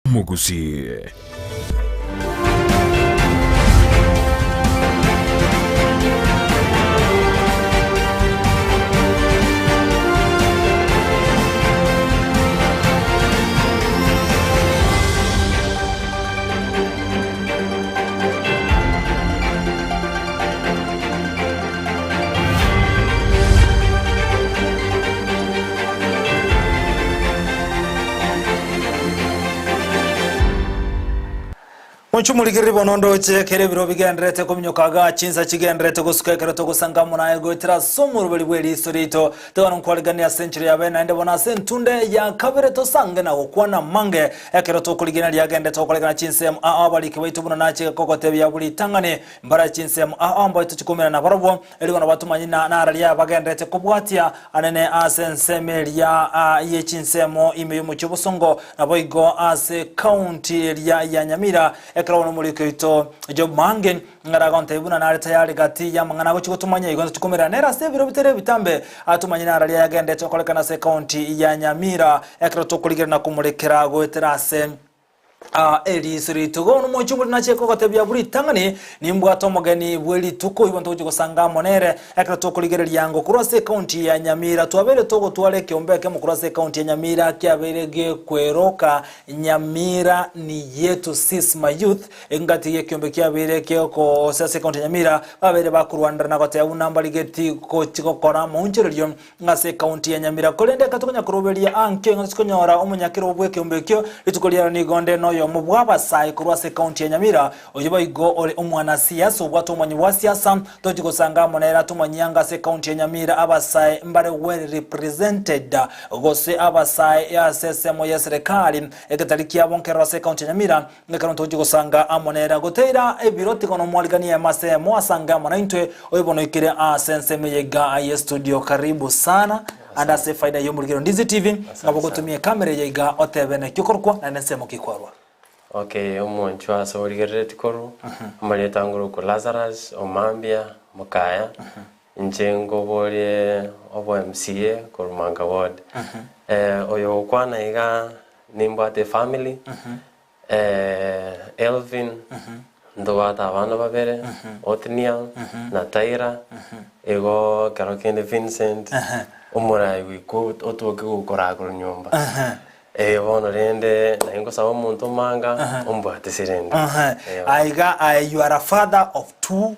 Mugusie. Munchumulikiri bonondo chekere biro bigendrete kumnyokaga chinsa chigendrete gusukekera to gusanga munaye gotira somuru bali bweli storito to nkwalgania century yabe na ndebona sentunde ya kabere to sange na okwana mange ekero to kuligina lyagende to kolegana chinsem abali kibaitu buna nache kokote bya buli tangane mbara chinsem ambo tuchikumira na barobo eligona batumanyina na aralia bagendrete kubwatia anene asensemelia ye chinsemo ime mu chibusongo na boigo ase county area ya Nyamira ekrawano muri kwito job mangen ngaragonte ibuna na tayari gati ya mangana go chikutumanya igonzo tukomera nera seviro bitere bitambe atumanya na aralia yagende tokolekana se county ya Nyamira ekro tokuligera na kumurekera go terase eri siri tugo no mochumuri na cheko kotebya buri tangani nimbwa tomogeni bweli tuko ibonto gusanga monere ekra tokuligera lyango kurose county ya Nyamira twabere togo twale kiombeke mu kurose county ya Nyamira kyaberege kweroka Nyamira ni yetu sisma youth engati ye kiombe kyabereke ko sase county ya Nyamira babere bakurwanda na kote unamba ligeti ko chiko kora muncheryo ngase county ya Nyamira kolende katonya kurobelia anke ngasikonyora umunyakiro bwe kiombe kyo litukolira ni gonde no yo Abasae kurwase county ya Nyamira oyoba igo ole umwana siasa ubwato mwanyi wa siasa tojiko sanga monera tumanyanga se county ya Nyamira Abasae mbare well represented gose Abasae ya sesemo ya serikali ekatalikia bonkero se county ya Nyamira ngekano tojiko sanga amonera goteira ebiroti kono mwaligani ya masemo asanga monaintwe oyobono ikire senseme yega ya studio karibu sana anda se faida yo mulgero Ndizi TV ngabo kutumia kamera yega otebene kikorkwa na nsemo kikwarwa. Okay, omonchwa soligere tikoro amali tanguru ko Lazarus omambia mukaya njengo bole obo MCA ko Manga ward oyo kwana iga nimbate family Elvin ndowata abana babere Otnia na Taira ego Karokende Vincent Omorai wiko otoke gukora ko nyumba bono rende na ingo sawo muntu manga ombwate sirende you are a father of two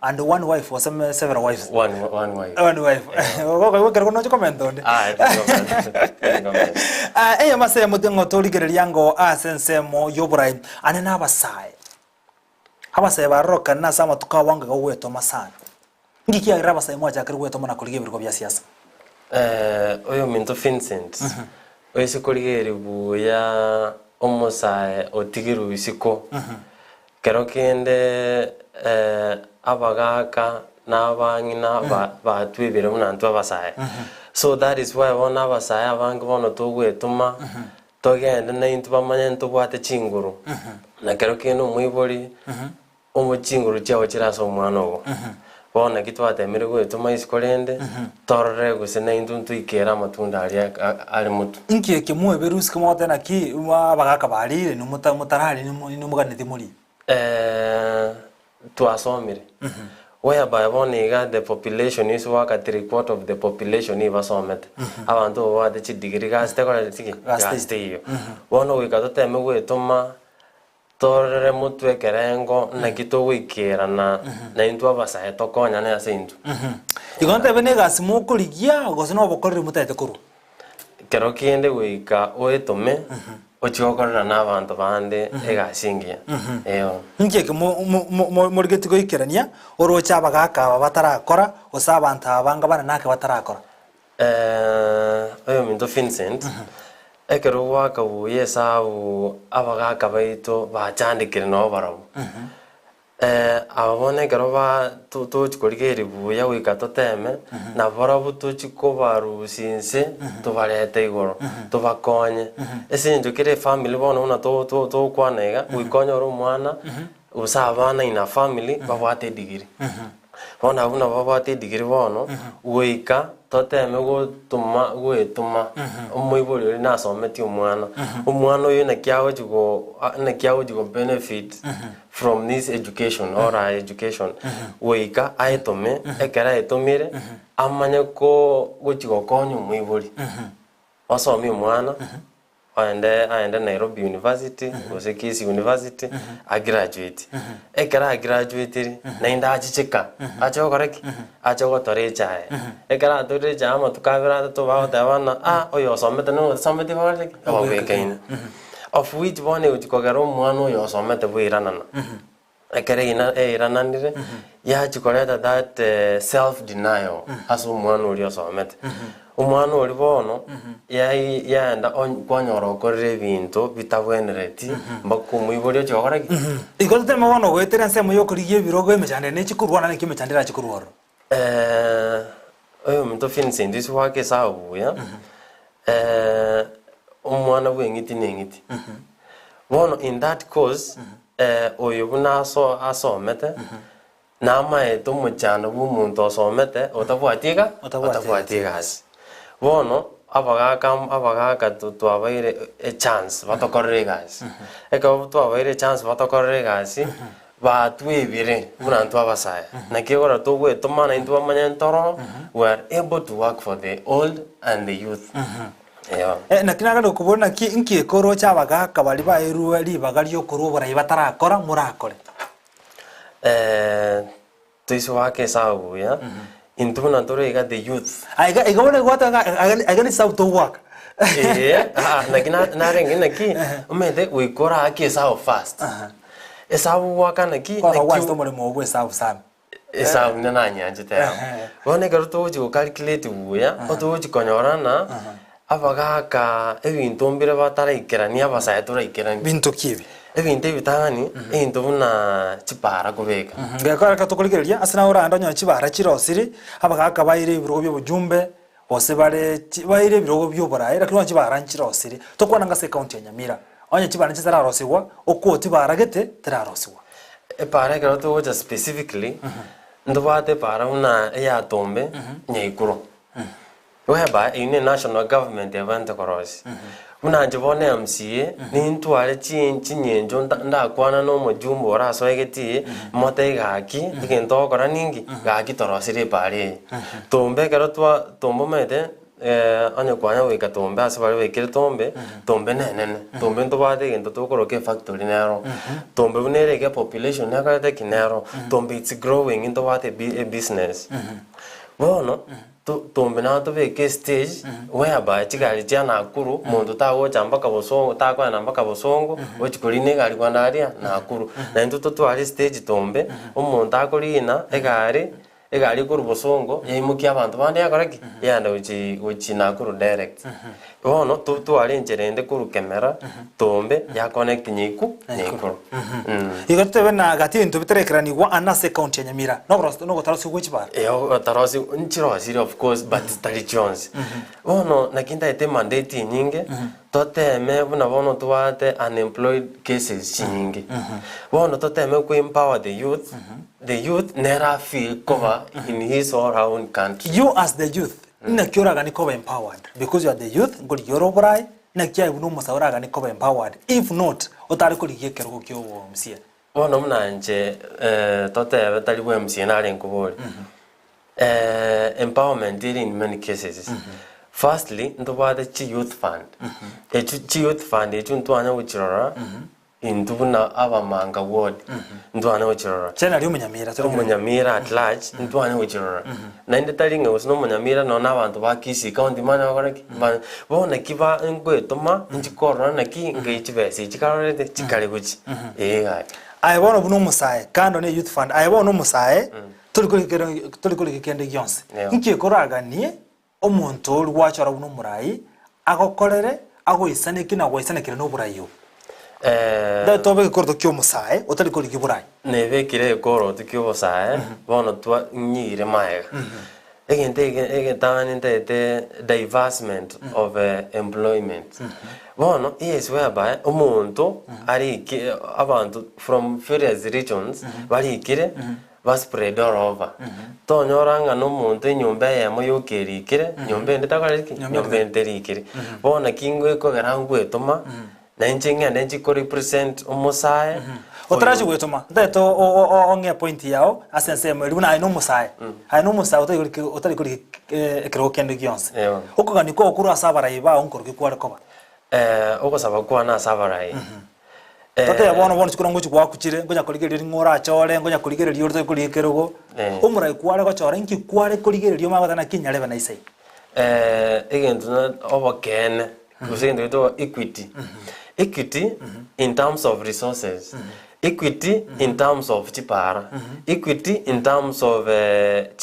and one wife or several wives one wife okay we no comment on mase mutengo toligere lyango asensemo N'Oborai anena Abasae baroka na sama tukawanga weto masana ngiki ya Abasae mwacha kiri weto mona kulige biriko bya siasa oyo minto Vincent oise kuligere buya omosae otigiru isiko kerokende abagaka n'abangina batwibire munantu Abasae so that is why one Abasae abangi bono togwetuma togende na into bamanyento bwate chinguru na kerokende omwibori omuchinguru cyawo kiraso omwana ogo bona kitwatemere gwetuma isikolende torre gusena induntu ikera matunda ali mutu inkie kimwe berusi kimote na ki abagaka barire ni mutarari ni muganete muri twasomire whereby boniga the population is work at 3/4 of the population ibasomete abantu bade chidigiri gastekora tiki gasteyo bona wikatoteme gwetuma torre mutwe kerengo na kito wikera na into Abasae tokonya na asintu igonte bene gasimo kuligia gosino bokorire mutete kuru kero kiende wika oetome ochiokora na abantu bande egasingia ngiye muri getiko ikerania orocha abagaka batarakora osabanta abanga bana nake batarakora oyo minto Vincent ekero waka buye sabu abagaka baito bachandikire no baramu abone kero ba tuchikorigeri buya wikato teme na barabu tuchikobarusinse tubarete igoro tubakonye esinjo kire family bono una to kwanega wikonyoro mwana usabana ina family babwate digiri bona babwate digiri bono wika toteme gwetuma omoibori ori nasometi omwana oyo nakiagochi go benefit from this education or education goika aetome ekera aetomire amanye gochi gokonya omoibori osomie omwana aende Nairobi University gose Kisi University graduate ekera graduate nainda achicheka achokoreki achogotorechae ekera torecha ama tukabira to bagotabana oyo osomete no somete bagareki obwekaina of which one uchikogera omwana oyo osomete bwiranana ekera ina irananire yachikoreta that self denial aso omwana ori osomete omwana ori bono yaenda kwanyora okorera ebinto bitabwenereti mbaka omoibori ochokoreki igotema bono gwetera nsemo yokorigia ebirogo emechande nechikurwana nekimechandira chikurworo oyo omonto finse ndisi wake sabuya omwana bweng'iti neng'iti bono in that cause oyo buna asomete namaete omochando bwa omonto osomete otabwati egasi bono abagaka twabaire chance batokorera egasi eka twabaire chance batokorera egasi batwebire buna ntwa Abasae nakigora togwetoma naintu bamanya ntoro we are able to work for the old and the youth. Nakinaga kubona ki nkikoro cyabagaka bari baeruwe ribaga ryo kurubura ibatarakora murakore tuiso wake sabuya intuna ntoro iga the youth aiga bone gwata ni south to work nakina narenge naki umede wikora ake sao fast esabu waka naki kwa wasto muri mogwe sabu sana esabu nana nyanje ta bone garuto uji calculate buya otuji konyorana abagaka ebintu mbire bataraikirania Abasae turaikirania bintu kibi ebintu bitangani into buna chipara kubeka ngakora katokuligeria asina uranda nyo chibara chirosiri abagaka baire ibirogo by'obujumbe ose baire ibirogo by'Oborai lakini chibara chirosiri tokwana ngase county ya Nyamira onye chibara chizararosirwa okoti baragete terarosirwa epara garuto uja specifically ndobate para una ya tombe nyaikuro whereby in the national government event korosi unanje bone MCA ni ntware chinyenjo ndakwana no mujumbo oraso egeti mote gaki igento kora ningi gaki torosire pare tombe kero twa tombo mete anye kwanya wika tombe asabare wikire tombe nene tombe ntobate gento tokoroke factory nero tombe bunereke population yakate kinero tombe it's growing ntobate a business bono tombe na to veke stage whereby chigari jana akuru muntu tawo chamba kabosongo takwa namba kabosongo ochikorine gari kwandaria na akuru na into to stage tombe omuntu akorina egari kuru bosongo yaimukia abantu bande yakoraki yanda uchi na akuru direct bono to ari ncherende kuru kamera tombe ya connect nyiku igotebe na gati into biterekerani wa anase county ya Nyamira no gotaraso gwichibara taraso nchirosiri of course but tari Jones bono nakinda ete mandate nyinge toteme buna bono tuate unemployed cases nyinge bono toteme ku empower the youth never feel cover in his or her own country. You as the youth nakiora ni cover empowered because you are the youth ngoli Oborai nakia buno musaura ni cover empowered if not otari kuligie kergo kyo msia bono mnanje totebe tali bwe msia na lenkubori empowerment in many cases. Firstly ndobade chi youth fund chi youth fund ntwana uchirora intubuna abamanga ward ntwana uchirora chena lyo Munyamira Munyamira at large ntwana uchirora na ndetalinga usno Munyamira no nabantu bakisi county mana bakoraki bona kiba ngwetoma nchikorona naki ngeichibese chikarorete chikale guchi ayibona buno musaye kando ne youth fund ayibona musaye tuli kende gyonse nkiekoraganie omuntu ori wachora buno murai agokorere agoisaneke na goisanekire no burayo da tobe kordo kyo musae otali kori kiburai nebe kire koro tukyo musae bono twa nyire maega ege tani te divestment of employment bono yes whereby omuntu ari abantu from various regions bari kire spread all over tonyoranga no muntu nyumba yemo yokerikire nyumba nditakariki nyumba nterikire bona kingo ikogera ngwetuma na nchinga ndenchi ko represent umusae otaraje gwetuma ndeto onge point yao asense mweli una ino musae aino musae utari kuri ekero kende gyonse okogani ko okuru Abasae ba onkoruki kware koba okosaba kwa na Abasae Tate yabona chikura ngochi kwa kuchire ngonya kurigereria ngora achore ngonya kurigereria urto kurikerogo umurai kware gochora inki kware kurigereria magata na kinyarebe na isai egento na obokene kusendo to equity in terms of resources equity in terms of chipara equity in terms of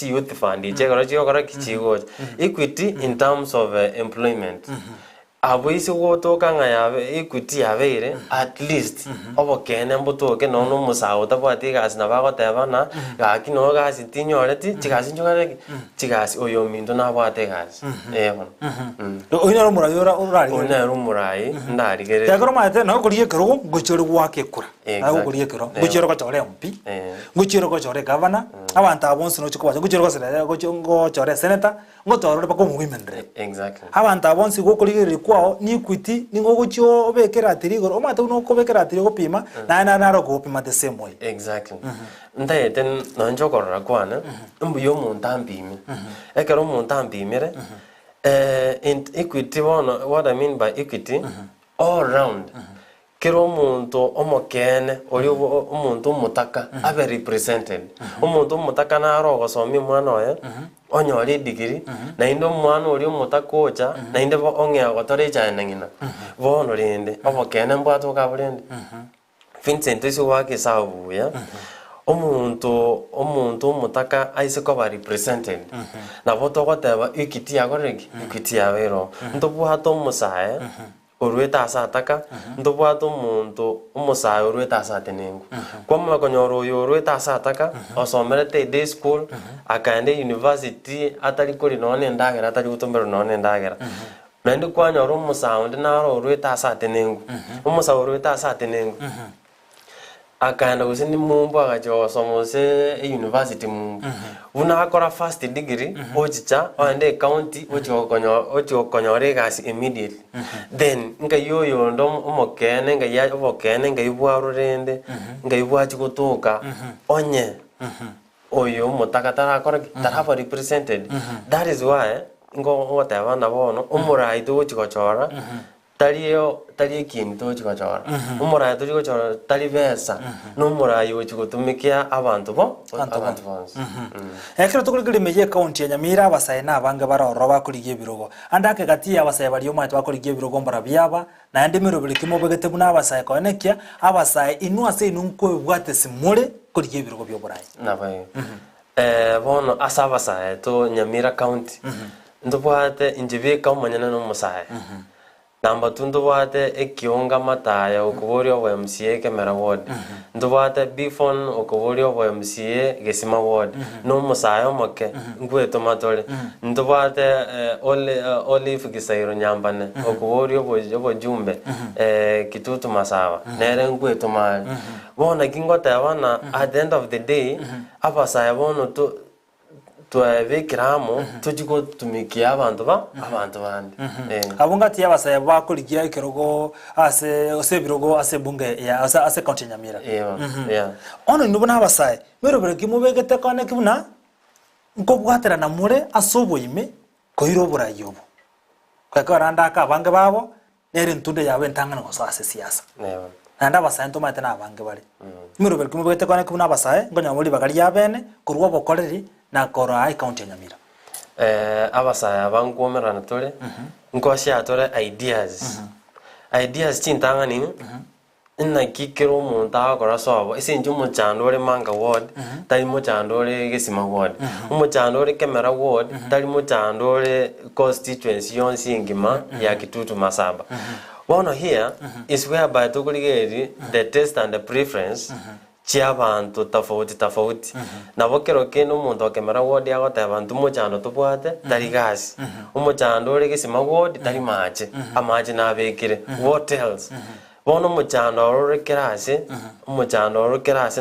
youth fund chegora kichigo equity in terms of employment aboisi wotoka ngayabe equity yabere at least obokene mbutoke nono musawo tabwati gasi nabagoteba na gaki no gasi tinyoreti chigasi njogare chigasi oyo minto nabwate gasi oyina rumurai urari oyina rumurai ndarigere yakoro mate no kuriye kero guchoro gwake kura nago kuriye kero guchoro gochore mpi guchoro gochore governor abantu abonse no chikwa guchoro gosere gochore senator ngotorore bako women rep exactly abantu abonse gokurigereri kwao ni equity ningo gochio obekera atirigoro omate uno kobekera atirigo pima na naro gopima the same way exactly ndayeten no njokorora kwana mbuyo muntu ambime ekero muntu ambimere in equity what I mean by equity all around kero muntu omokene oli omuntu mutaka abe represented omuntu mutaka na rogo somi mwana oya onyori degree na indo mwana oli mutaka ocha na inde ongea gotore cyane ngina bono rinde omokene mbwato kaburende Vincent iso wake sabuya omuntu mutaka aise ko ba represented na boto goteba equity agoregi equity yabero ndobwato musae orweta asataka ndobwato muntu umusae orweta asatenengu kwamma konyoro yo orweta asataka osomerete day school akande university atari kuri none ndagera atari gutombero none ndagera nandi kwanyoro umusae ndinaro orweta asatenengu umusae orweta asatenengu akanda usini mumbu agacho somose university mumbu una akora first degree ochicha ande county ochokonyore gasi immediately then nga yoyo ndo omokene nga ya obokene nga ibwaro rende nga ibwachi gutuka onye oyo mutakatara akora taraba represented that is why ngo whatever na bono umurai to chikochora tari kintu chikochora umurai to chikochora tari besa no murai uchikotumikia abantu bonse ekero tukurigire meje account ya Nyamira Abasae n'abange baroro bakurigiye birogo andake gati Abasae bari yo mate bakurigiye birogo mbara byaba na andi miro bilikimo begete buna Abasae konekia Abasae inwase inunko bwate simure kurigiye birogo byo burayi nabaye bono Abasae to Nyamira county ndobwate injibika umanyana no musae namba tundobwate ekionga mataya okuborio wa MCA Kemera ward ndobwate bifon okuborio wa MCA Gesima ward no musae omoke ngweto matole ndobwate Olive Gisairo Nyambane okuborio bo jumbe Kitutu Masawa nere ngweto mali bona kingota wana at the end of the day Abasae bono to tuavekiramo tujiko tumikia abantu bandi abungati Abasae bakurigiye kerogo ase birogo ase bunge ya ase county Nyamira ono nubona Abasae merobere kimubegete kane kibuna nko bwatera na mure asoboime koiro burayobo kwakaranda ka bange babo nere ntunde yawe ntangana goso ase siasa nanda Abasae ntomate na bange bari merobere kimubegete kane kibuna Abasae ngonya muri bagari yabene kurwa bokoreri na kora ai county Nyamira Abasae abangomerana tole nkoshya tole ideas chintanga ni inna kikero umuntu akora sobo isinje umuchandore Manga ward tari muchandore Gesima ward umuchandore Kemera ward tari muchandore constituency yonsi ngima ya Kitutu Masaba one here is whereby tukuligeri the taste and the preference chiabantu tofauti nabo kero kino umuntu Kemera ward yagote abantu muchando tubwate tari gasi umuchando ore Gesima ward tari amaje nabekire what else bono muchando orore kerase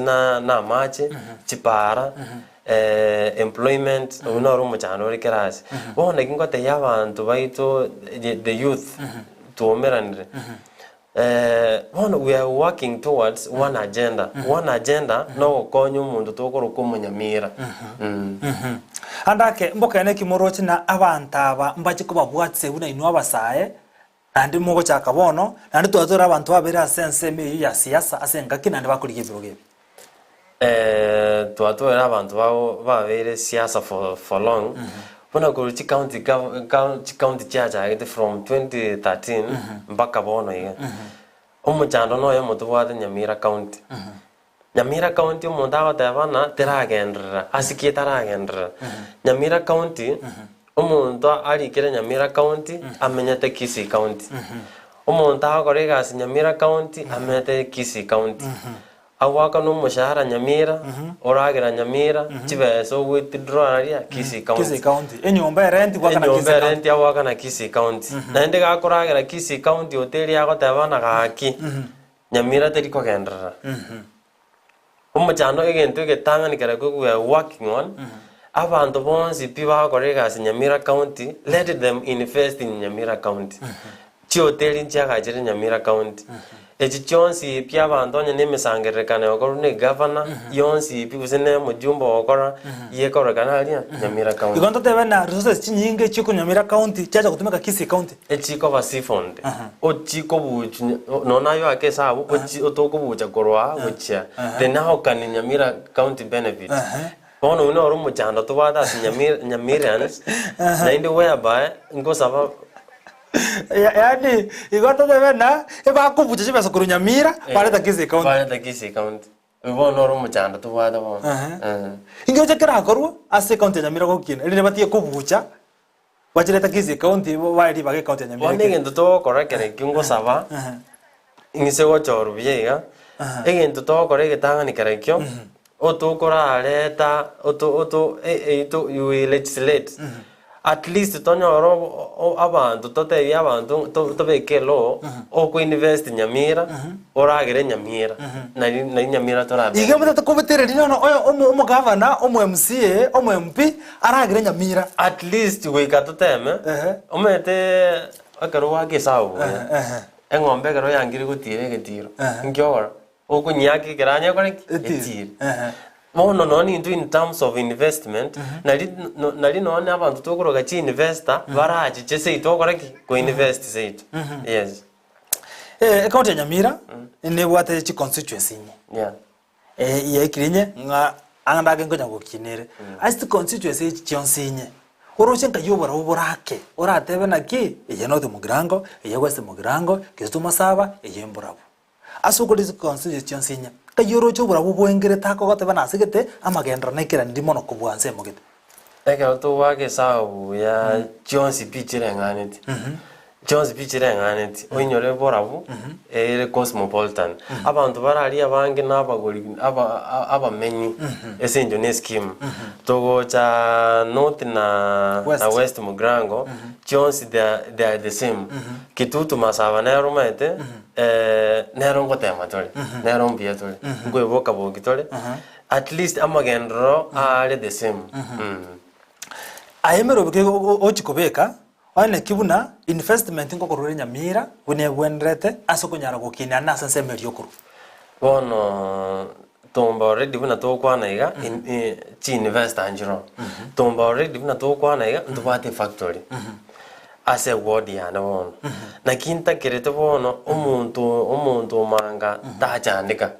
na mache chipara employment unoro muchando orore kerase bono kingote yabantu baito the youth tuomeranire we are working towards one agenda no konyo mundu tokoro kumunyamira andake mbokene kimorochi na abantaba mbachi kuba bwatse buna inu abasae andi mugo chaka bono nandi twatora abantu babera sense me ya siasa asenga kinande bakurigibiro gebe twatora abantu babere siasa for long bona kuruchi county chacha from 2013 mpaka bono ye umuchando no yo mutubwate Nyamira county Nyamira county umuntu abatebana teragendera asikitaragendera Nyamira county umuntu arikire Nyamira county amenyete Kisii county umuntu akorega Nyamira county amenyete Kisii county awaka no mushahara Nyamira oragira Nyamira chibeso withdraw aria Kisii county enyomba rent waka na Kisii county nande gakoragira Kisii county hotel yako tebana gaki Nyamira teriko gendera umuchando egento getangani kare we are working on abantu bonsi piba korega Nyamira county let them invest in Nyamira county chi hotel nchaka jere Nyamira county echichonsi pia abantu nyene mesangerekane okoro ne governor yonsi pibusene mujumba okora yekorekana ali Nyamira county igonto tebena resources chinyinge chiko Nyamira county chacha kutumika Kisii county echiko basifonde ochiko buchu nonayo akesabu otoko bucha korwa bucha then how can Nyamira county benefit bono uno oro muchando tubada Nyamirans na inde whereby ngosaba yani igonto tebena eba kubucha chibeso kuru Nyamira baleta Kisii county bono oro muchando tubada bono ingoje kera korwa ase county Nyamira gokina rile batie kubucha bachileta Kisii county bali bage county Nyamira wande ngento to korakere kingosaba ingise gochoru biega egento to korege tangani karekyo otokora aleta you legislate at least tonyoro abantu totebi abantu tobekelo oko invest Nyamira oragere Nyamira na Nyamira torabe ige mutata kubetere lino oyo omo governor omo MCA omo MP aragere Nyamira at least we katoteme omete akaro wake sawo engombe karo yangiri gutire getiro ngiora oko nyaki keranya kore etire mono noni in terms of investment nali noni abantu tokoroga chi investor baraje chese itokora ko invest seito yes county Nyamira ne bwate chi constituency ye kirinye nga angandage ngonya gokinere asti constituency chionsinye oroshenka yobora oborake oratebe naki eye note mugirango eye wese mugirango kituma saba eye mborabo asukurize constituency chionsinye kayoro chobora bubwengere tako goteba nasigete amagendra nekera ndimo no kubwanse mugete eka to wage sawo ya chionsi pichire nganeti chionsi pichire nganeti oinyore borabu ere cosmopolitan abantu barali abange nabagori abamenyi esenjo ne scheme togo cha north na west mugrango chionsi they are the same kitutu masaba na romete nero ngotema tole nero mbia tole ngwe boka bogi tole at least amagendro are the same ayemero bike ochikobeka ane kibuna investment ngokorore Nyamira bune bwenrete asokonyara gokina na sensemeri yokuru bono tomba already buna tokwana iga chi investor anjiro tomba already buna tokwana iga ndubate factory ase word yana bono na kinta kerete bono umuntu manga tachandika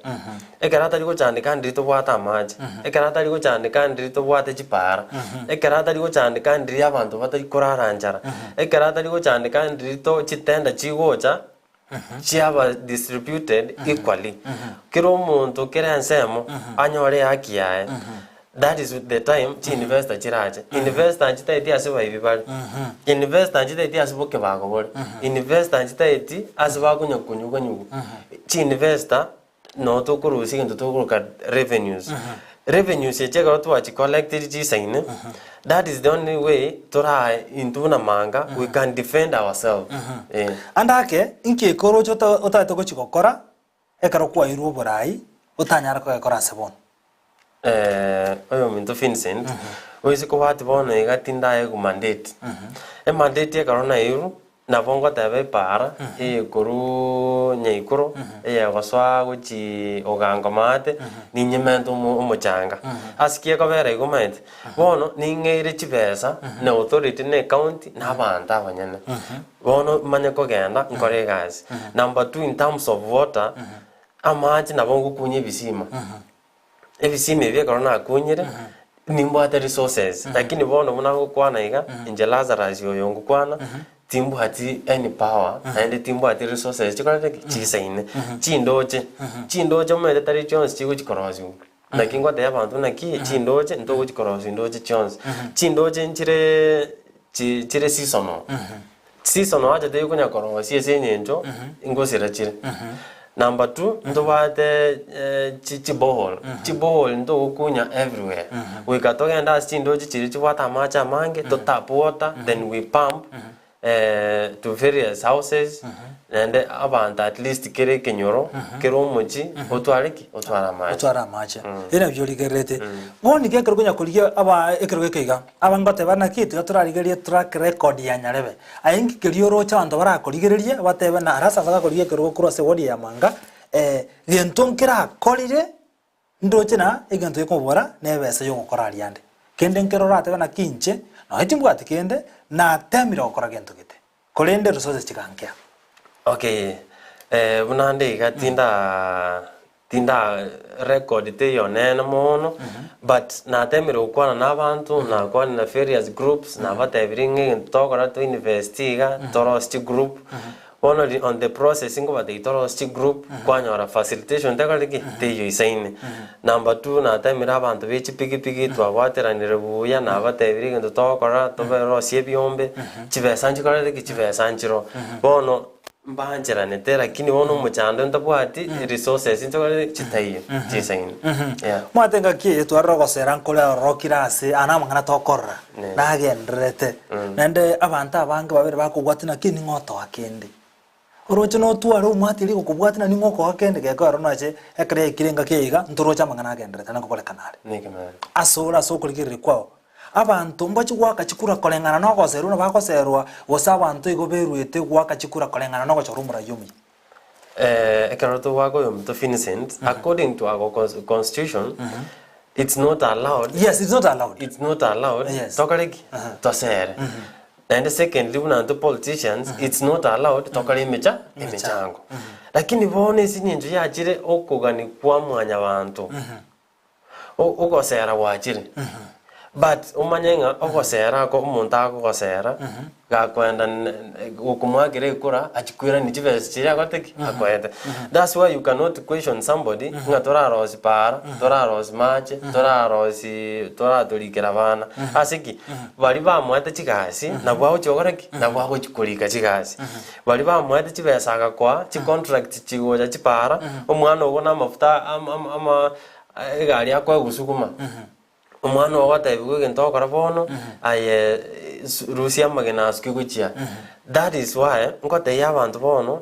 ekarata liko chandika ndito bwata amaje ekarata liko chandika ndito bwate chipara ekarata liko chandika ndiri abantu batari koraranjara ekarata liko chandika ndito chitenda chigocha chiaba distributed equally kiro umuntu kerensemo anyore haki yae. That is the time chi investor chiraje. Investor anchita eti asiba ibibali. Investor anchita eti asibo kebago bole. Investor anchita eti asiba kunyugo. Chi investor no to kurusi kintu to kuruka revenues. revenues che got to collected chisaine. That is the only way to try into na manga we can defend ourselves. Andake inke koro chota otato ko chikokora ekaro kwa iru Oborai utanyara ko ekora sebon. Oyo minto Vincent. Oisi ko wati bono igatinda ego mandate. Mandate ya karona iru na bongo tabe para kuru nyeikuru goswa guchi ogango mate ni nyemento umuchanga asikie ko bere go mate bono ni ngere chibesa na authority ne county na banta abanyene bono manye ko genda nkore gas. Number 2 in terms of water amaji na bongo kunye bisima ebisima bye karona kunyire nimbata resources lakini bono munako kwana iga inje Lazarus yoyongo kwana timbu hati any power and timbu hati resources chikora chisaine chindoche mwete tari chons chigo chikorozi nakingo te abantu naki chindoche ntogo chikorozi ndoche chons chindoche chire seasonal aja te kunya korozi esenye njo ingosira chire. Number 2, ndobate chibohol ndo kunya everywhere. We katoga nda chindoche chiri chiwata macha mange to tap water then we pump to various houses and abantu at least kere kenyoro kero mochi otwara macha ina byoli gerete woni ke kero kunya kuliya aba ekero keiga abangote bana kitu aturarigerie track record ya nyarebe ayingi kerioro chando bara koligererie batebe na arasa baga koliye kero cross wodi ya manga gentonkera kolire ndoche na eganto yekobora nebese yo gukora riande kende nkero rate na kinche na itimbu atikende na temira gukora gento gite kolende resources chikankia. Okay, bunande tinda record te yonena mono but na temiro kwana na abantu na kwana na various groups na batebringe tokora to investiga torosti group only on the processing of the torosti group kwanyora facilitation tekaliki te yoisaine. Number 2 na temira abantu bechi pigi twabateranire buya na batebringe tokora to bero siebiombe chibesanji kora de chibesanjiro bono mbanjira netera kini wono muchando ndabwati resources into chitaye chisain mwatenga ki twarro gosera nkole rokirase ana mangana tokorra nagendrete nende abantu abange babere bakugwatina kini ngoto akende orocho no twaro mwatiri kukubwatina ni ngoko akende geko aronache ekre kirenga kiga ntorocha mangana agendrete nakokole kanale nikemana asora sokulikire kwao abantu mbachi gwaka chikura kolengana no goseru no bakoserwa wosa abantu igoberuete gwaka chikura kolengana no gochorumura yumi ekaroto wako yomto Vincent according to our constitution it's not allowed. Yes, it's not allowed. It's not allowed. Yes. Tokariki tosere and secondly unanto politicians it's not allowed tokari emechango lakini bone sinyinjo yachire okugani kwa mwanya bantu ogosera wachire but umanyenga ogosera ko umuntu akogosera gakwenda ukumwagire kura achikwira ni chivesi chira goteki akwete. That's why you cannot question somebody ngatora rosi para tora rosi mache tora rosi tora tolikera bana asiki bali bamwate chigasi na bwaho chogoreki na bwaho chikulika chigasi bali bamwate chivesa agakwa chi contract chigoja chipara omwana obona amafuta ama egari akwa gusukuma umwana wataibwe gento karabono aye Rusia magena skiguchia. That is why ngote yabantu bono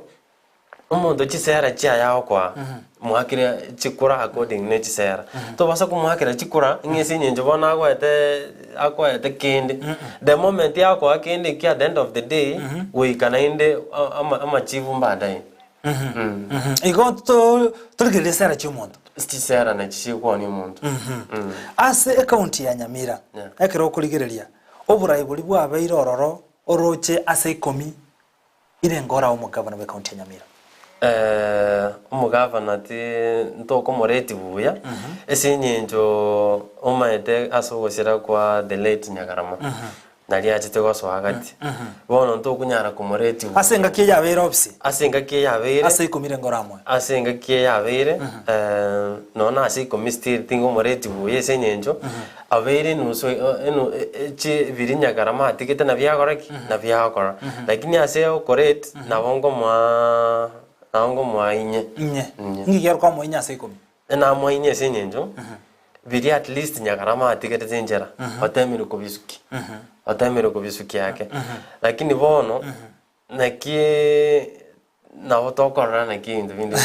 umuntu chisera chia yaho kwa mwakire chikura according ne chisera to basa kumwakira chikura ngesi nyenjo bona akwete kindi the moment yako akindi ki at the end of the day we can inde amachivu mbadai igoto tuligele sera chimuntu chisera na chishikwa ni muntu ase account ya Nyamira ekero kuligereria Oborai buli bwa abeire ororo oroche ase 10 ile ngora umugabana we account ya Nyamira umugabana ti ntoko moreti buya esinyenjo omaete asogosera kwa the late Nyagarama nari achite goso hagati bono ntokunyara kumoreti asenga kie yabere opsi asenga kie yabere ase 10 ngora amwe asenga kie yabere nona ase 10 still tingo moreti buya esenyenjo abere nuso eno chi biri Nyagarama atikete na byagoraki na byagora lakini ase okoreti nabongo mwa inye ngi yero kwa mwa inye ase 10 na mwa inye esenyenjo biri at least nyakarama atigete zinjera otemere kubisuki yake lakini bono naki nabo tokorana naki into bintu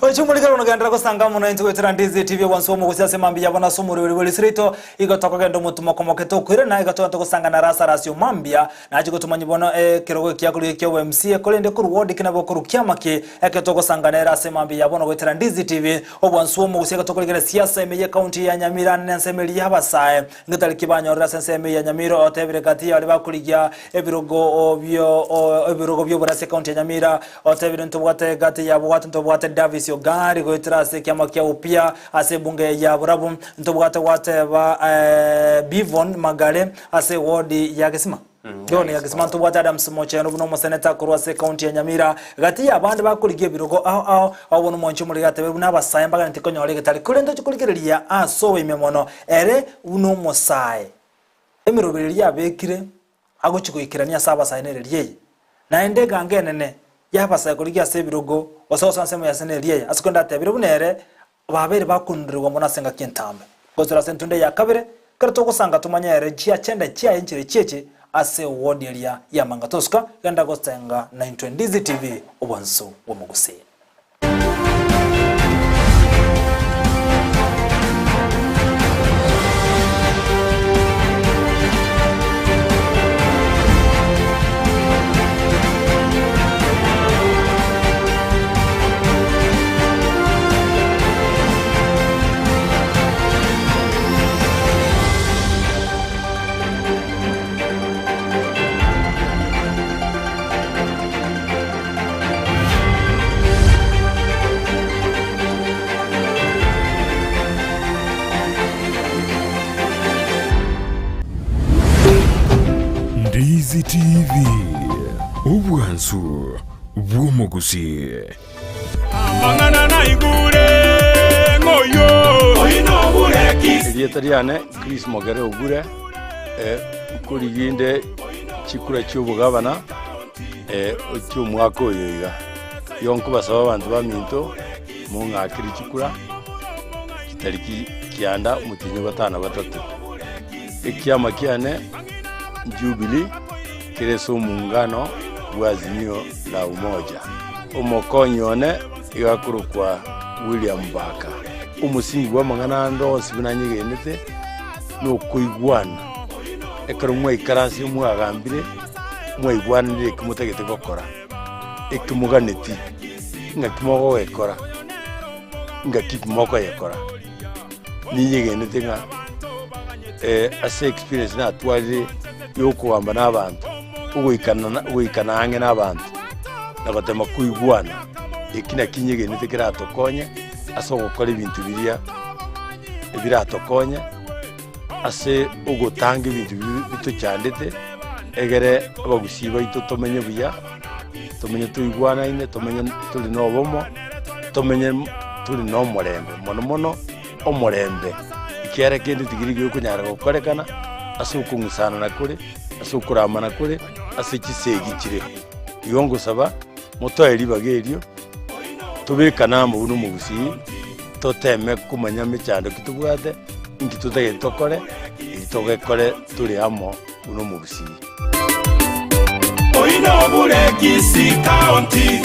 Ochumulikana unagandira kusanga muno into wetera Ndizi TV wansomo kusiase mambi yabona somuri weli sirito igotoka gendo mutumo komoketo kwire na igotoka kusanga na rasa rasio mambia na aje gutumanyi bono kirogo kyakulu kyo MC kolende ku reward kinabo ku kyamake eketoka kusanga na rasa mambi yabona wetera Ndizi TV obwansomo kusiaka tokolegera siasa emeye county ya Nyamira nensemeli Abasae ngitali kibanyo rasa nseme ya Nyamiro otebere kati ya bakuligya ebirogo byo burase county ya Nyamira otebere ntobwate gati ya bwate ntobwate Davis gari goitrase kyama kya upia ase bunge ya burabu ntobwate wate ba Bivon Magale ase wodi ya Gesima doni ya Gesima ntobwate Adams Mocheno buno mo senator kurwase county ya Nyamira gati ya bandi bakuligiye birogo aho bono moncho muri gate buna Abasae mbaga ntikonyole getali kulendo kikuligereria aso imemono ere uno mosae emiroberi ya bekire ago chikuikirania Abasae nereriye na ende gangenene Abasae kuligiya sebirogo wasosa nsemo ya seneliye asikonda tebire bunere babere bakundirwa mona senga kintambe gozira sentunde ya kabire karato kusanga tumanyere chia chenda chia enchire cheche ase wodi area ya Mangatoska ganda gostenga 920 Ndizi TV obwanso womugusi Ndizi TV obwansu bwomugusi Mangana na igure ngoyo oyino bureki Elietariane Chris Mogere ogure kuriginde chikura cy'ubugabana cy'umwaka oyiga yonko basaba abantu baminto mu ngakiri chikura kitariki kianda mutinyo batana batatu ikyama kiane Jubilee kireso muungano wa Azimio la Umoja umokonyone igakuru kwa William Baka umusingi wa mangana ndo sibinanyigenete no kuigwana ekaro mwe ikarasi mu agambire mwe igwanire kumutegete gokora ekumuganeti ngakimogo ekora ngakipimoko ekora niyegenete nga ase experience na twali yoko wamba n'abantu ugoikana hange n'abantu nabatema kuigwana ekina kinyege nitekera tokonye aso gukora ibintu biriya biratokonye ase ugotanga ibintu bito cyandete egere abagusiba ito tomenye buya tomenye tuigwana ine tomenye tuli nobomo tomenye tuli no morembe mono omorembe ikiara kindi tigirige kunyara gukorekana asukungusana nakure asukurama nakure asekisegi kire yongo saba moto eri bagerio tubekana mu buno mugusi toteme kumanya mechando kitubwate ingitutege tokore itogekore turi amo buno mugusi oyino bureki si county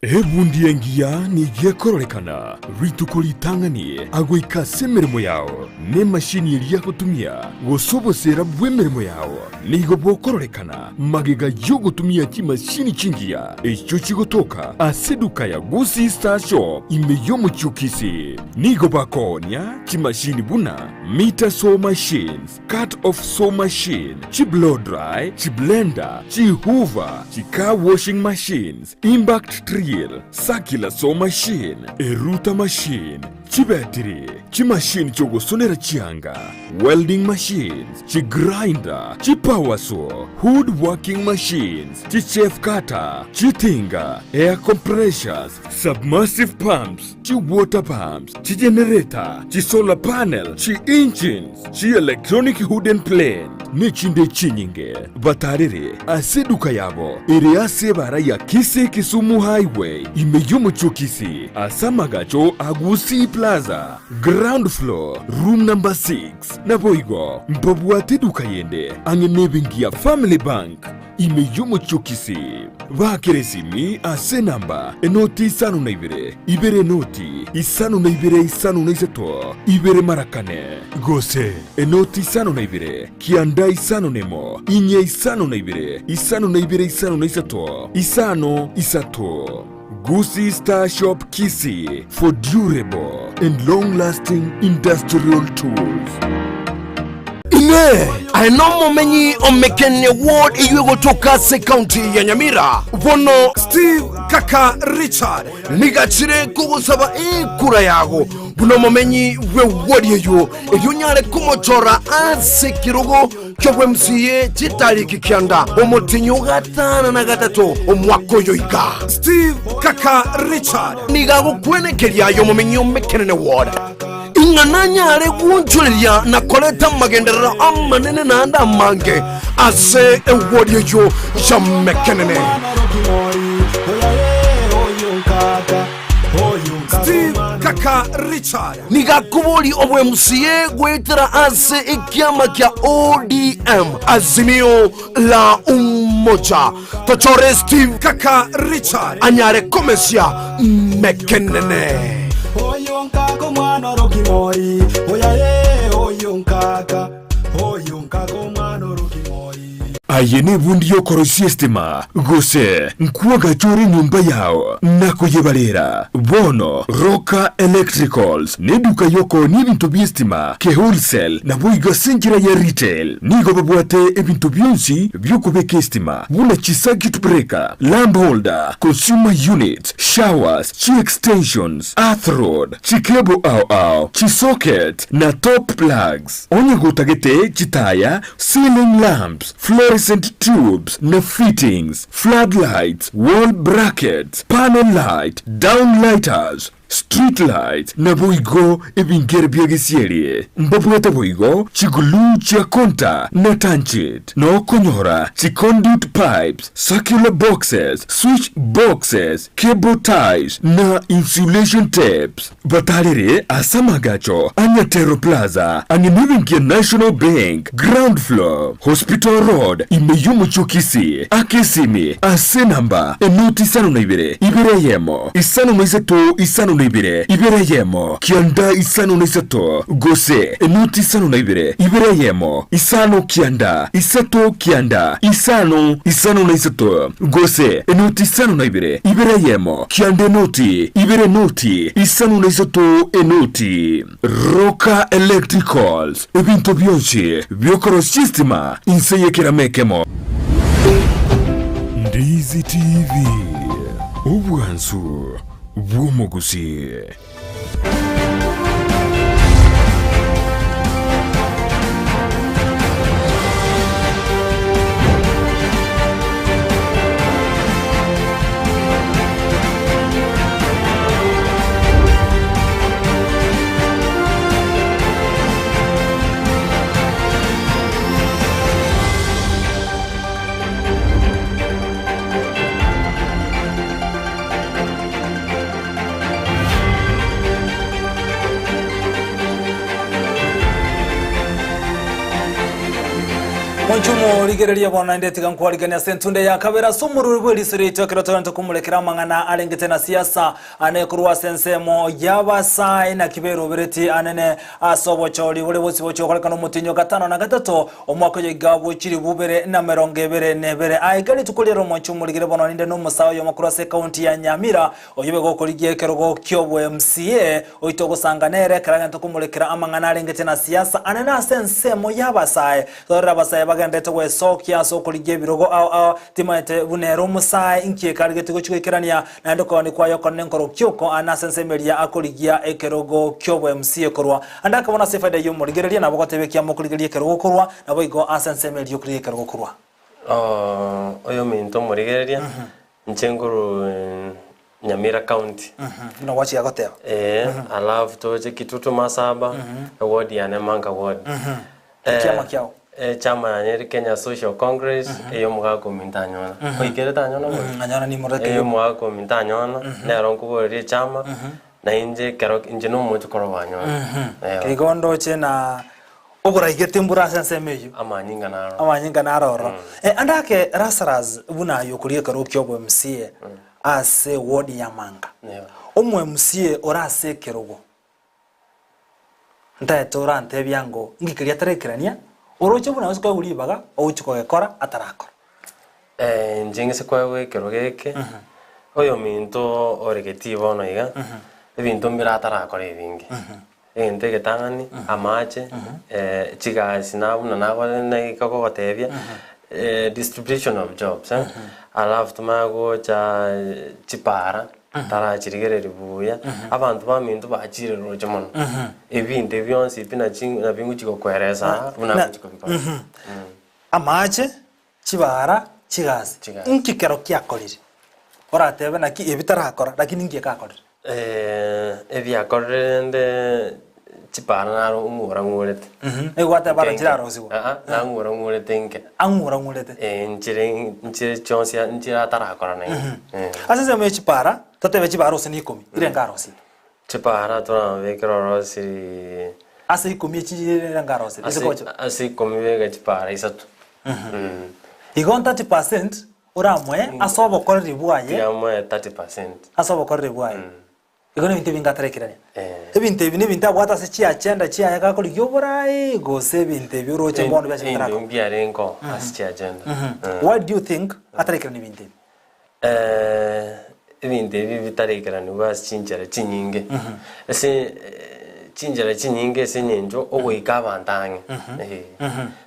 Ebundi engia nigie kororekana ritukuri tanganie agoika semeremo yao ne mashini elia kutumia gosobosera bwemeremo yao nigo bokororekana magega yogotumia chi mashini chingia echo chigotoka aseduka ya Gusi Star Shop imeyomo chukisi nigo bakonya chi mashini buna meter saw machines cut off saw machine chi blow dry chi blender chi hoover chi car washing machines impact drill circular saw machine eruta machine chi battery chi machine chogosonera chianga welding machines chi grinder chi power saw wood working machines chi chef cutter chi tinga air compressors submersive pumps chi water pumps chi generator chi solar panel chi engines chi electronic hood and plane n'ekinde chinyinge batarire ase duka yabo iri ase bara ya Kisii Kisumu Highway imeyomo chokisi asamagacho Agusi Plaza ground floor room number 6 na boigo mpabwate duka yende angenebengia Family Bank imeyomo chokisi bakeresimi ase namba enoti isano na ibere noti isano na isano na isato ibere marakane gose enoti isano na kianda isano nemo inye isano na isano na isato isano isato. Gusi Star Shop Kisii for durable and long-lasting industrial tools. Ine ainomo menyi omekene ward iwe gotoka se county ya Nyamira bono Steve Kaka Richard nigachire kugusaba ikura yago buno momenyi we ward yeyo ebyonyale kumochora ase kirugo kyobwe MCA chitariki kyanda omutinyo gatana na gatatu omwako yoiga Steve Kaka Richard nigago kwenekeria yo momenyi omekene ward ingananyare gunchuliya na koleta magendera amanene na anda mange ase ewodye yo shamekenene Steve Kaka Richard niga kubuli obwe MCA gwetera ase ikiama kya ODM Azimio la Umoja tochore Steve Kaka Richard anyare komesia mekenene Oyonkako mwana rokimori oyonkako mwana rokimori ayene bundi yokoro systema gose nkuwaga chori nyumba yao nako yebalera bono Roka Electricals neduka yoko n'ebintu by'estima ke wholesale na boiga senjira ya retail nigo babwate ebintu byonsi byokubeka estima buna chi circuit breaker, lamp holder, consumer unit, showers, chi extensions, earth rod, chi cable chi socket na top plugs onye gotagete chitaya, ceiling lamps, fluorescent tubes na fittings, floodlights, wall brackets, panel light, downlighters, street lights na boigo ebingere byagesiere mbabwata boigo chigulu cha konta na tanchit no konyora chi conduit pipes, circular boxes, switch boxes, cable ties na insulation tapes batalere asamagacho anyatero plaza angenebengia National Bank ground floor Hospital Road imeyomo chokisi akesimi ase namba enoti isano na ibere yemo isano na isato isano ibere yemo kianda isano na isato gose enoti isano na ibere yemo isano kianda isato kianda isano na isato gose enoti isano na ibere yemo kianda noti isano na isato enoti. Roka Electricals ebintu byonsi byokoro systema inseyekera mekemo. Ndizi TV obwansu bw'omugusi. Monchumo ligerelia bona ndetiga nkwalingania sentunde ya kabera sumuru bweli sirito kirotonto kumulekera mangana alengete na siasa anekurwa sensemo y'Abasae na kibero bereti anene asobo choli bole bosi bocho kolekano mutinyo gatano na gatatu omwako yigabo chiri bubere na merongebere nebere aigali tukulero monchumo ligere bona ndende no musawo yo makuru se county ya Nyamira oyibe gokoligie kerogo kyobwe MCA oito sanganere karanga kumulekera amangana alengete na siasa anene sensemo y'Abasae dora Abasae bagandete we sokia so kulige birogo au timate bunero musai inkie karigete go chikekerania na ndoko ni kwa yoko nenkoro kyoko anasensemeria akoligia ekerogo kyobwe MCA korwa andaka bona sefade yo murigereria na bogotebekia mukurigeria kerogo korwa na boigo asensemeria kulige kerogo korwa oyo minto murigereria nchenguru Nyamira County no wachi agoteo alafu toje kitutu masaba ward ya Nemanga ward kiama kyao chama yanyeri Kenya Social Congress eyo mugako mintanyona oikere tanyona anyona ni murate eyo mugako mintanyona nero nkubori chama na inje kero inje no mutu korobanyona kigondo chena obura igete mbura sensemeyo amanyinga naroro andake rasaraz buna yokurie karo kyobwe MCA ase ward ya Manga omwe MCA orase kerogo ndaetora ntebyango ngikiri atarekerania oroche buna usiko uribaga ouchiko gekora atarakora njengese kwawe kerogeke oyo minto oregetivo no iga ebinto mbira atarakora ebingi ente getangani amache chigasi nabuna nabone nakoko gotebia distribution of jobs alafu tumago cha chipara tarachirigereri buya abantu bamintu bachire roje mono ebinde byonsi pina na bingu chiko kwereza buna chiko bikora amache chibara chigasi nkikero kyakorire oratebe naki ebitarakora lakini ngiyekakorire ebyakorende chipara naro umura ngurete egwata bara chirarosigo na ngura ngurete nke angura ngurete nchire chonsia nchira tarakora na asese me chipara totebe chibara oseni 10 ile ngarosi chipara tona vekero rosi ase 10 chire ngarosi ase 10 vega chipara isatu igonta 30% uramwe asobo korri bwaye yamwe 30% asobo korri bwaye igone bintu bingaterekerania ebintu ebi ni bintu abwata se chia agenda chia yakakoli gyoborai go se bintu ebi uroche mbono bya chindrako mbiarengo asi agenda what do you think aterekerania bintu ebintu ebi bitarekerania basi chinjara chinyinge ese chinjara chinyinge senyenjo ogwika abantange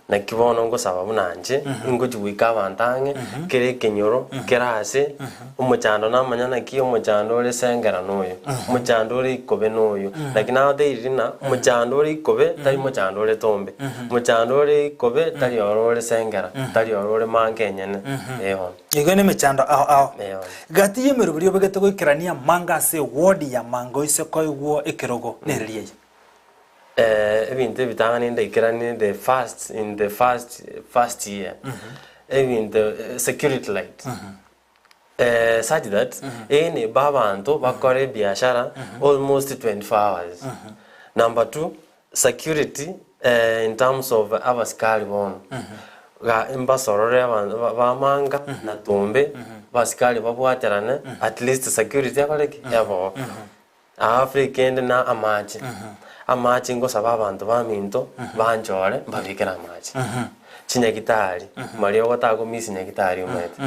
na kibono ngosaba bunanje ingojwika abantange kere kenyoro kerase umuchando namanyana kiyo umuchando ore sengera noyo umuchando ore ikobe noyo lakini adeirina umuchando ore ikobe tari umuchando ore tombe umuchando ore ikobe tari ore sengera tari ore mankenyene igone mechando aho gati yemero buri obegete goikerania Manga se ward ya Mango ise koigwo ekerogo neririye ebintu bitangana indikirani the first year ebintu security light such that any babantu bakore biashara almost 24 hours number 2 security in terms of abaskari bon ga imbasorore ba Manga na Tombe baskari babwaterane at least security yakoleki yabo Africa na amache amachi ngosaba abantu baminto banjore mbabikira amachi chinyagitari mario gotako misi nyagitari umete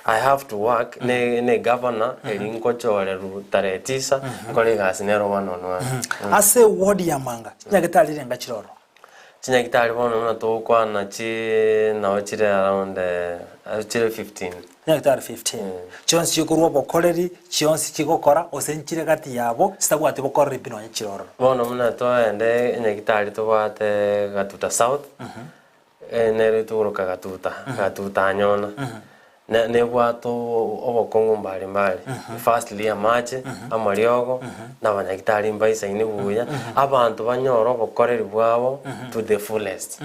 I have to work ne governor elinko chore rutaretisa ngole gasi nero wanonwa ase ward ya Manga nyagitari renga chiroro chinyagitari bono na to kwana chi na chire around chire 15 nyagitari 15 chonsi chikorwa bokoreri chonsi chigokora osenchire gati yabo sitabwate bokoreri pino nyachiroro bono muna to ende nyagitari to bwate gatuta south nere turuka gatuta nyona ne bwato obokongo mbali firstly amache amariogo n'abanyagitari mbaisa ine buya abantu banyoro bokoreri bwabo to the fullest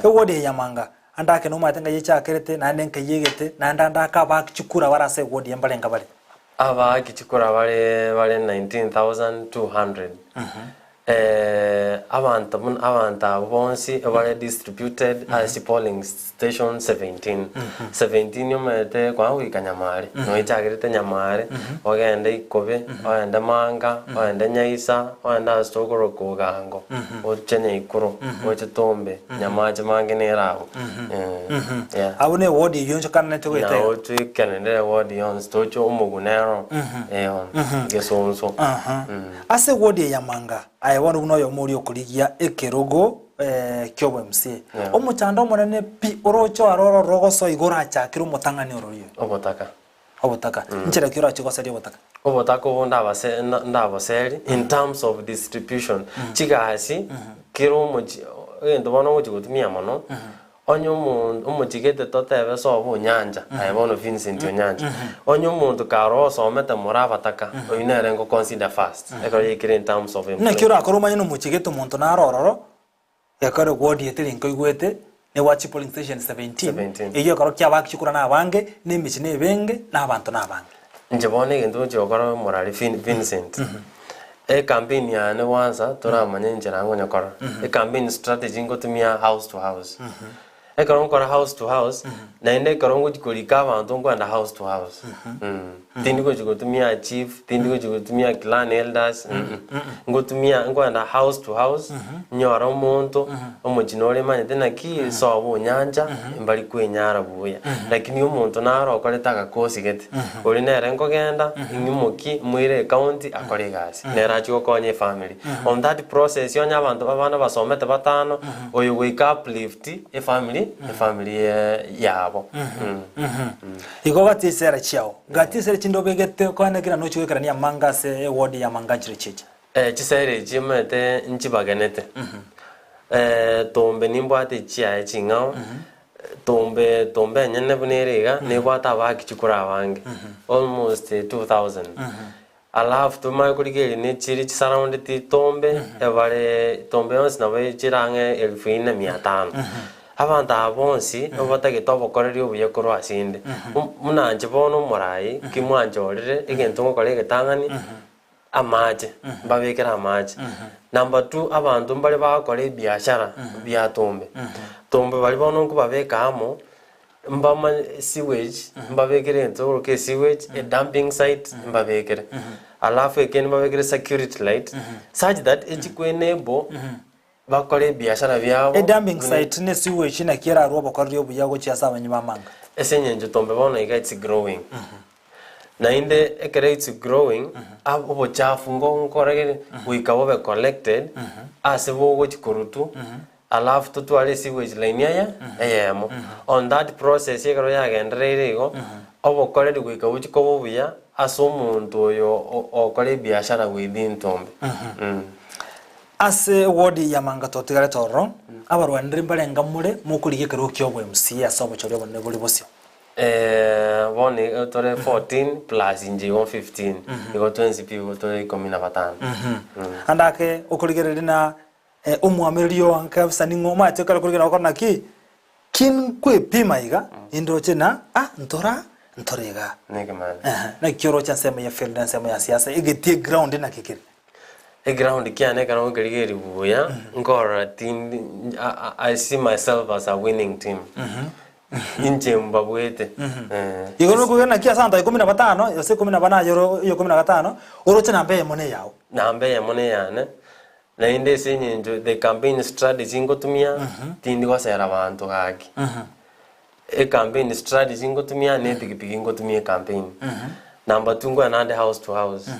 wodi ya Manga andake no matenga yechakerete nande nkayegete nanda ka bakchukura barase wodi yambalenga bali aba kichukura bale 19200 abantu bonsi bale distributed as polling station 17 yomete kwa wikanyamare no ichagerete nyamare ogende ikobe ogende Manga ogende Nyaisa ogende stokoro kogango ochenye ikuro ochitombe nyamaje mangenerawo abune wodi yoncho kana netogete na otwikenende wodi yonso tocho umugunero gesonso ase wodi ya Manga ayabona uno yo muri okurigia ekerogo kyobwe MCA omuchando monene pi orocho aroro rogoso igora chakiro mutangani ororiyo obotaka nchira kiro achigoseri obotaka obonda ndabaseri in terms of distribution chigasi kiro muchi endo bono muchi gutumia mono onyo mundu umujigete totebe so bunyanja ayebono Vincent Onyanja onyo mundu karo so mete murabataka oyinere ngo consider fast ekore ikire in terms of na kiro akoroma nyino mujigete muntu narororo yakore ward yetiri nkoigwete ne wachi polling station 17 iyo karo kya bakikura na abange n'emichi n'ebenge n'abantu n'abange njebone gento chokora morali Vincent campaign ya ne wanza turamanya njera ngo nyakora campaign strategy ngotumia house to house karon kora house to house na inde karon go chikolika abantu ngwanda house to house tindi go chikotumia chief tindi go chikotumia clan elders ngotumia ngwanda house to house nyora omuntu omujinore manye tena ki sobo nyanja imbali kwenyara buya lakini omuntu naro okoretaka kosi gete uri nere ngogenda inyumuki mwire county akore gasi nera chikokonye family on that process yonya abantu babana basomete batano oyo wake up lift a family yabo iko gatisera chiao gatisera chindobegete kwana kira no chiwekera ni amanga se ward ya mangachire chicha chisere chimete nchibaganete tombe nimbwate chia chingao tombe nyene bunerega ne bwata bakichukura abange almost 2000 alafu tuma kurigeri ne chiri surround ti tombe evare tombe ons na we chirange 1500 abantu abonsi obatage tobokoreri obuye koro asinde munanje bono morai kimwanjorere egento ngokore getangani amaje babekera amaje number 2 abantu mbale bakore biashara bya tombe bali bono kubabeka amo mbama sewage mbabekere ento ke sewage a dumping site mbabekere alafu eken mbabekere security light such that ejikwenebo bakore biashara byabo a dumping site ne sewage na kera robo korri obuyago chiasa abanyuma manga esenye njotombe bono it's growing na inde ekere it's growing abo chafu ngokore wikabo be collected asebo go chikurutu alafu tutwale sewage line ya yemo on that process yekero yagenderere go abo kore wikabo chikobo buya aso muntu oyo okore biashara within tombe ase wodi ya manga totigare toro abarwandire mbarenga mure mukurige kero kyobwe MC asobo chore bonne buri bosyo bone tore 14 plus inji 115 iko 20 people tore 15 andake ukurigerere na umwamirio ankabisa ningo mate kala kurigera okona ki kin kwe pima iga indoche na ntorega negemana na kyoro cha sema ya field sema ya siasa igetie ground na kikiri ground kiane kana ogerigeri buya ngora team I see myself as a winning team inje mbabwete igoro kugena kia santa 15 yose 15 yoro yo 15 oroche nambe mone yao nambe mone yane na inde senyenjo the campaign strategy ngotumia tindi kwasera abantu gaki campaign strategy ngotumia ne pikipiki ngotumia campaign number 2 ngwanande house to house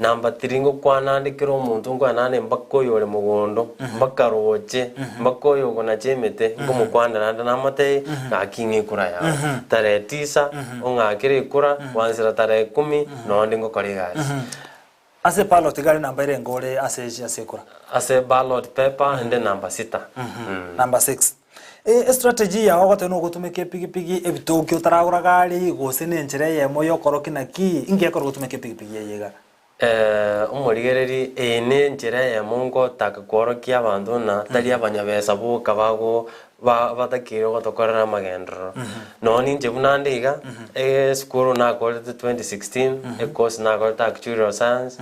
number 3 ngokwanande kiro muntu ngwanande mbakoyore mugondo mbakaroche mbakoyo gona chemete ngomukwanda nanda namate ngakinge kura ya tare 9 ongakire kura wansira tare 10 nonde ngokore gazi ase ballot gari number ile ngore ase kura ase ballot paper and then number 6 number 6 strategy ya gogote no gutumeke pigipigi ebitokyo taragura gari gose nenjere yemo yokoroki naki inge yakoro gutumeke pigipigi yega umurigereri ene njera ya mungo takakorokia abantu na tali abanyabesa buka bago batakiro gotokorera magendro noni nje bunandiga school na ko 2016 course na ko actuarial science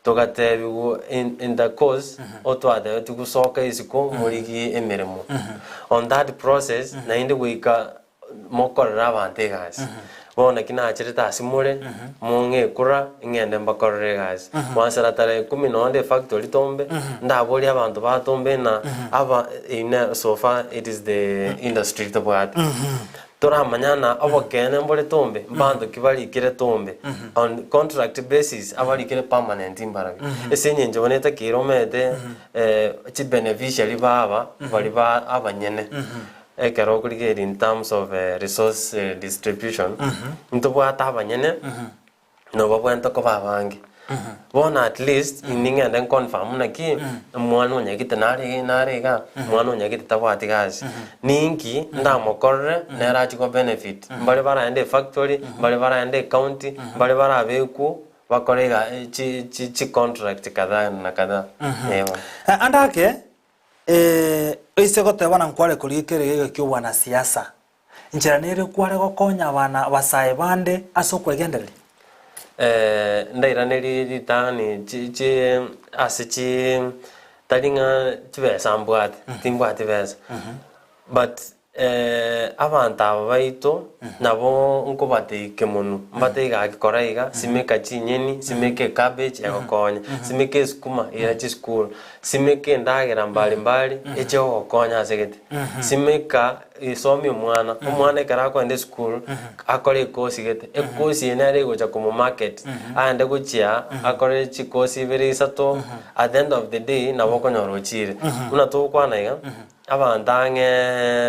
togate in the course otwade tukusoka isiko murigi emeremo on that process na inde wika mokorera abante guys bona kina achirita simule monge kura ingende mbakorere guys wansara tare 10 factory tombe ndaboli abantu batombe na aba in so far it is the industry to what tora manyana abokene mbole tombe mbando kibali kire tombe on contract basis abali kire permanent imbaraga esenye njoboneta kiromete chi beneficiary baba bali ba abanyene ekero kurigeri in terms of resource distribution ntobo atabanyene no babwento ko babange bona at least ininga den confirm na ki mwana onyagite nare ga mwana onyagite tabwati gazi ninki ndamokorre nera chiko benefit mbale bara ende factory mbale bara ende county mbale bara beku bakorega chi contract kadha na kadha andake Ise gotebana nkware kurikere gege kyo bwana siasa. Njira nere kware gokonya bana Abasae bande asokwegendereri. Ndairaneri ritani chi asichi taringa tibesa mbwate timbwate besa. But abantu aba baito nabo nkobate kemunu mbate ga koraiga simeka chinyeni simeke cabbage yagokonya simeke skuma ira chi school simeke ndagira mbali echo gokonya asegete simeka isomi umwana kara kwende school akore kosi gete ekosi enare gocha ku market ande gochia akore chikosi bere isato at the end of the day nabo konyoro chire una to kwana iga abandange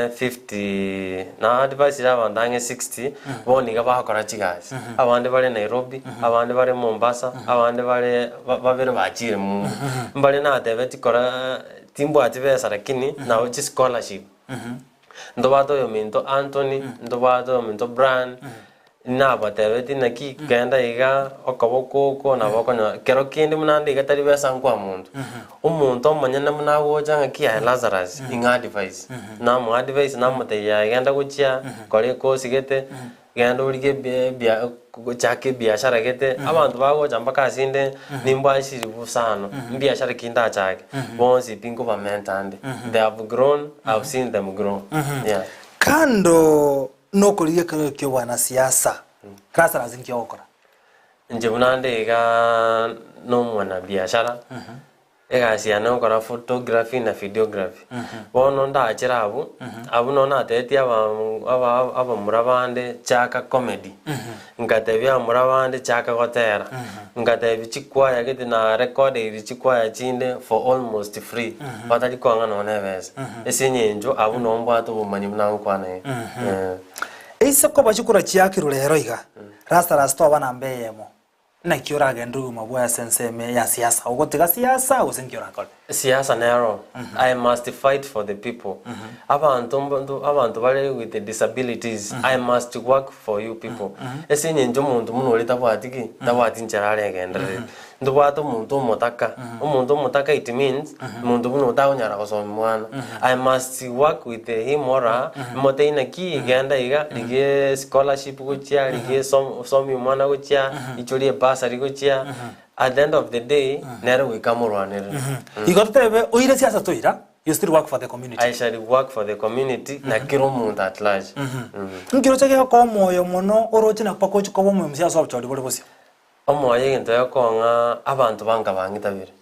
50 na advice abandange 60 boni ga bakora chigazi abande bare Nairobi abande bare Mombasa abande bare babere bachire mu mbale na tebeti kora timbo atibesa lakini na uchi scholarship ndobato yo minto Anthony ndobato yo minto Brian na batebeti naki kenda iga okaboko na bokonya kero kindi munande gatari besa nkwa muntu umuntu omanyana munawoja ngaki ya Lazarus inga advice na mu advice na mute ya genda guchia kore ko sigete genda urige bia chake biashara gete abantu bagoja mpaka sinde nimba shiri busano biashara kinda chake bonsi pingo ba mentande they have grown I've seen them grow yeah kando nokuriye kyo bwana siasa krasa lazimkia okora nje munande ga no mwana biashara ega siana okora photography na videography bono ndachira abu no na tete aba murabande chaka comedy ngatebya murabande chaka gotera ngatebi chikwaya gete na record iri chikwaya chinde for almost free batali kwanga no nebeza esinyenjo abu no mbwato bumanyi mnango kwana ise ko bachikura chiakirure heroiga rasta bana mbeyemo na kiora gendu mabwa senseme ya siasa ugotega siasa usenkiora kole siasa narrow I must fight for the people abantu bale with the disabilities I must work for you people esinye njo muntu munole tabwatiki tabwati ncherare gendere ndobwato muntu mutaka it means muntu muno tawnyara gosoma mwana I must work with him or moteina ki genda iga lige scholarship guchia lige somi mwana guchia ichori basari guchia at the end of the day nero we come rwanere igotebe oire siasa toira you still work for the community I shall work for the community na kiro muntu at large ngiro chake ko moyo mono oroche na pako chiko bomo msiasa obchori bole bose omoye gento yakonga abantu banga bangitabire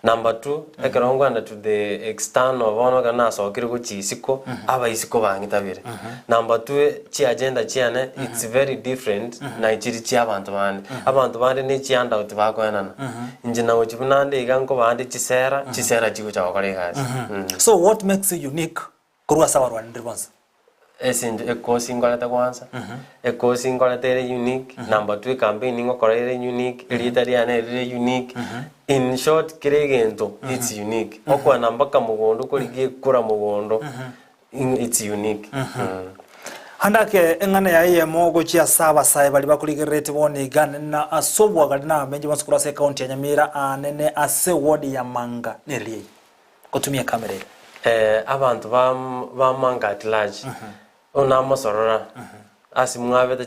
number 2 ekerongwanda to the external bono kana sokire go chisiko aba isiko bangitabire number 2 chi agenda chiane it's very different na ichiri chi abantu bande ne chi anda utibakwenana injina uchibunande iganko bande chisera chigo chakore gazi so what makes you unique kurwa sawarwa ndibonsa esinjo ekosingolete kwanza ekosingolete unique number 2 campaign ngokore unique elitariane unique in short kiregento it's unique okwa nambaka mugondo kurigie kura mugondo it's unique handake engane ya yemo gochia saba sai bali bakuligerete boni gane na asobwa galina menje masukura se county ya Nyamira anene ase ward ya Manga nerie kutumia kamera abantu ba Manga at large ona masorora asimwabe ta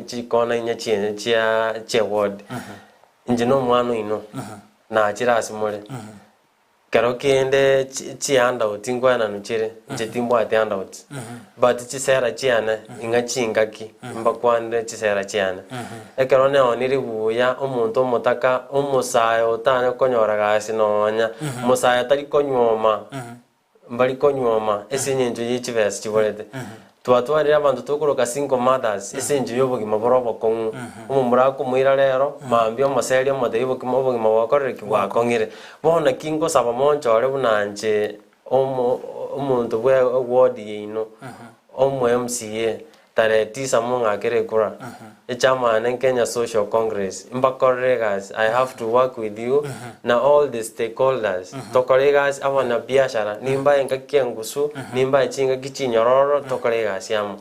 chikona inya chia ward injino mwano ino na achira asimole karo kende chi handout ingwana nuchire nje timbo ati handout but chisera chiana inga chingaki mbakwande chisera chiana ekero ne oniri buya omuntu omutaka omusayo tane konyora gasi nonya musayo tari konywoma mbali konywoma esinyenjo yichivesi chibolete twatwarira abantu tukuruka single mothers esenje yobugima borobo kongu umumurako muira rero mambi omuseri omode yobugima obugima bwakorere kibwakongire bona kingo saba monchore bunanje omuntu bwe ward yino omwe MCA tare tisa mungakere kura echama na Kenya Social Congress mbakorere guys I have to work with you na all the stakeholders tokore guys abana biashara nimba engakiangusu nimba echinga kichinyororo tokore guys yamu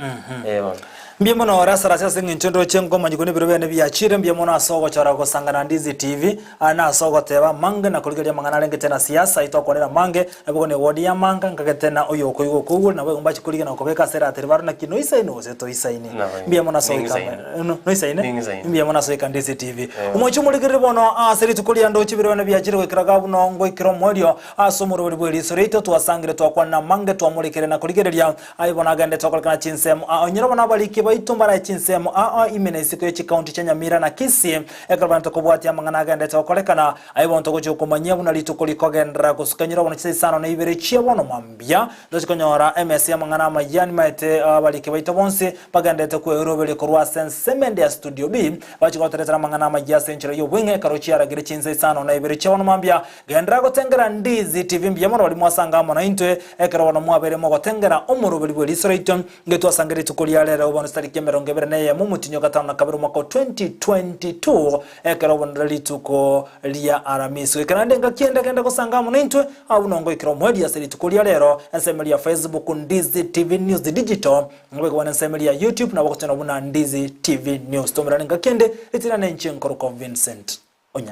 Mbiamono rasara sasa nginchondo chengo manyikoni birobene byachire mbiamono asogo chara ko sangana Ndizi TV ana asogo teba mange na kuligeria mangana lenge tena siasa itokonera mange nabwo ne wodi ya manga ngaketena oyo koigo kugul nabwo ngombachi kuliga na kobeka sera ateribaru na kino isaino seto isaini mbiamono asogo no isaine mbiamono asogo Ndizi TV umochi muligeria bono aseri tukulia ndo chibirobene byachire wekiraga buno ngo ikiro modio asomuro buri buri sorito twasangire twakwana mange twamulikire na kuligeria ayibona gande twakolekana chinsemo onyira bona baliki baitumbara chinsemo imene isiko ye county cha Nyamira na Kisii ekalbanto kubwati amangana gande twakolekana ayibonto kuchukumanya buna litukulikogendera kusukanyira bona chisano na ibere chia bono mambia ndokonyora MS amangana mayani maite baliki baito bonse bagande to kwerobele kurwa sensemende ya studio B bachikotereza amangana majia century yo bwinge karochi aragire chinsano na ibere chia bono mambia gendera gotengera Ndizi TV mbiamono wali mwasanga amona intwe ekarabona mwabere mo gotengera omurobeli bwe lisraito ngeto asangire tukulia lero bono stariki meronge berene mu mutinyo gatano na kabiri mwaka 2022 ekarabona lituko lia aramiso ekanande ngakienda kenda kusanga amona intwe au nongo ikiro mwedi ya seri tukulia lero ensemeli ya Facebook Ndizi TV News Digital ngwe kwa ensemeli ya YouTube na wakati na Ndizi TV News tomera ngakende itina nenchi nkoro Vincent.